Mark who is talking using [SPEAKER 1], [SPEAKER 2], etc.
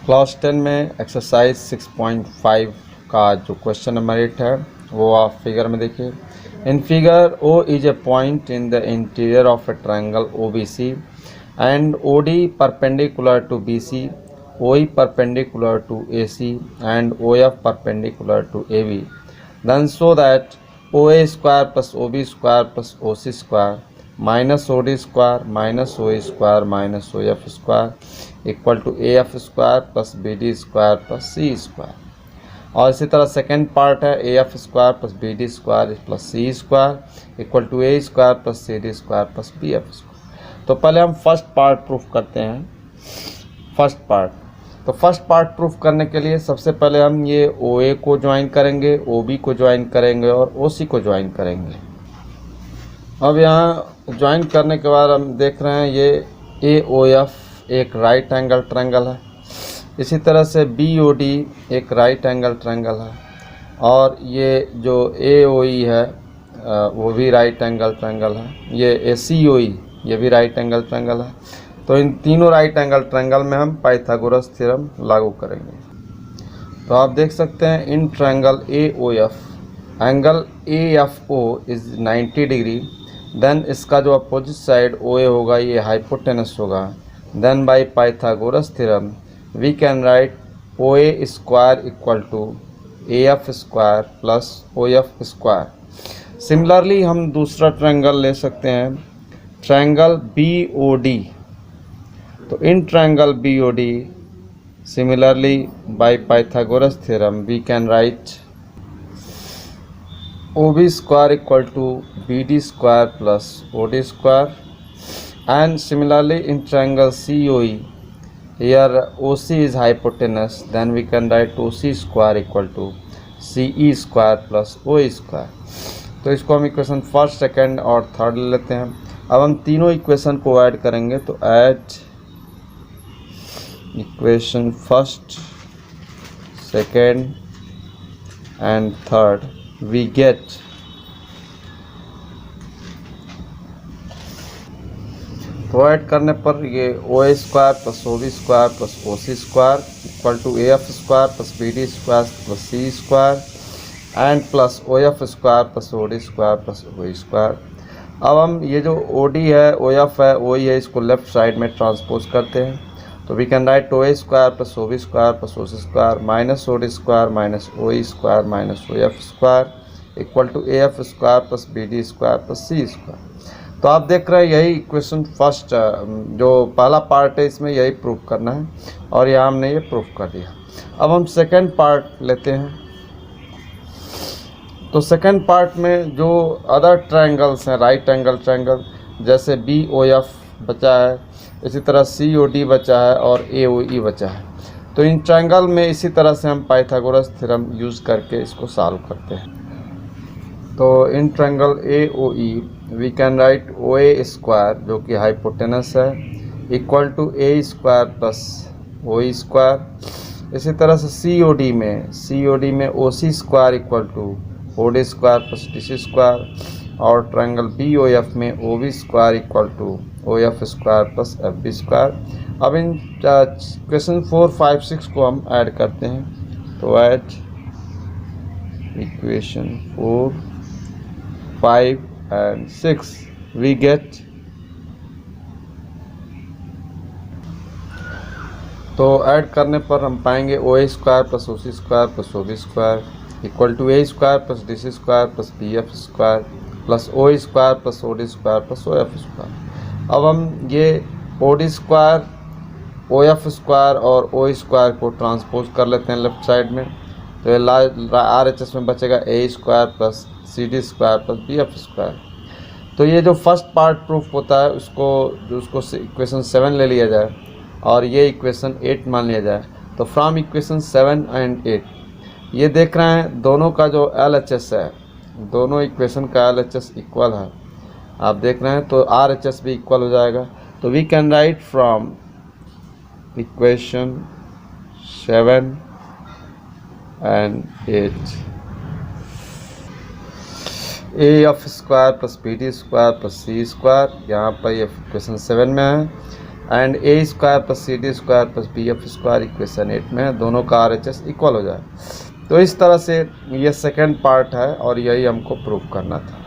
[SPEAKER 1] Class 10 में exercise 6.5 का जो क्वेश्चन नंबर 8 है वो आप फिगर में देखिए। In figure O is a point in the interior of a triangle OBC and OD perpendicular to BC, OE perpendicular to AC and OF perpendicular to AB. Then show that OA square plus OB square plus OC square minus OD square minus OE square minus OF square equal to AF square plus BD square plus C square. और इसी तरह second part है AF square plus BD square plus C square equal to A square plus CD square plus BF square. तो पहले हम first part proof करते हैं। First part proof करने के लिए सबसे पहले हम ये OA को ज्वाइन करेंगे, OB को ज्वाइन करेंगे और OC को ज्वाइन करेंगे। अब यहाँ ज्वाइन करने के बाद हम देख रहे हैं ये AOF एक राइट एंगल ट्रायंगल है, इसी तरह से BOD एक राइट एंगल ट्रायंगल है और ये जो AOE है वो भी राइट एंगल ट्रायंगल है, ये ACOE ये भी राइट एंगल ट्रायंगल है। तो इन तीनों राइट एंगल ट्रायंगल में हम पाइथागोरस थ्योरम लागू करेंगे। तो आप देख सकते हैं in triangle AOF angle AFO is 90 degree, then इसका जो अपोजिट साइड OA होगा ये हाइपोटेनस होगा। Then by Pythagoras theorem we can write OA square equal to AF square plus OF square. Similarly हम दूसरा ट्रायंगल ले सकते हैं, ट्रायंगल BOD। तो in triangle BOD similarly by Pythagoras theorem we can write OB square equal to BD square plus OD square. And similarly in triangle COE, here OC is hypotenuse, then we can write OC square equal to CE square plus OE square. तो इसको हम equation first, second और third ले लेते हैं। अब हम तीनों इक्वेशन को ऐड करेंगे, तो add equation first, second and third we get तो ऐड करने पर ये OA square plus OB square plus OC square equal to AF square plus BD square plus C square and plus OF square plus OD square plus OE square. अब हम ये जो OD है, OF है, OE है, इसको left side में transpose करते हैं। तो we can write OA square plus OB square plus OC square minus OD square minus OE square minus OF square equal to AF square plus BD square plus C square. तो आप देख रहे हैं यही equation first जो पहला part है इसमें यही प्रूफ करना है और यहाँ हमने ये प्रूफ कर दिया। अब हम सेकंड पार्ट लेते हैं। तो सेकंड पार्ट में जो अदर ट्रायंगल्स हैं, राइट एंगल ट्रायंगल, जैसे BOF बचा है, इसी तरह COD बचा है और AOE बचा है। तो इन ट्रायंगल में इसी तरह से हम पाइथागोरस थ्योरम यूज़ करके इसको सॉल्व करते हैं। तो in triangle AOE we can write OA square जो कि हाइपोटेनस है equal to A square plus OE square. इसी तरह से COD में OC square equal to OD square plus DC square और ट्रायंगल BOF में OB square equal to OF square plus FB square. अब इन क्वेश्चन 4, 5, 6 को हम ऐड करते हैं। तो add equation 4, 5 and 6 we get तो ऐड करने पर हम पाएंगे OA square plus OC square plus OB square equal to A square plus DC square plus BF square plus OE square plus OD square plus OF square. अब हम ये OD square, OF square और OE square को transpose कर लेते हैं left side में। तो RHS में बचेगा A square plus CD square plus BF square. तो ये जो फर्स्ट पार्ट प्रूफ होता है उसको इक्वेशन 7 ले लिया जाए और ये इक्वेशन 8 मान लिया जाए। तो फ्रॉम इक्वेशन 7 एंड 8 ये देख रहे हैं दोनों का जो LHS है, दोनों इक्वेशन का LHS इक्वल है, आप देख रहे हैं। तो RHS भी इक्वल हो जाएगा। तो we can write from equation 7 and 8 AF square plus BD square plus C square, यहाँ पर ये क्वेश्चन 7 में है, and A square plus C D square plus B F square equation 8 में है, दोनों का आर एच एस इक्वल हो जाए। तो इस तरह से ये सेकेंड पार्ट है और यही हमको प्रूव करना था।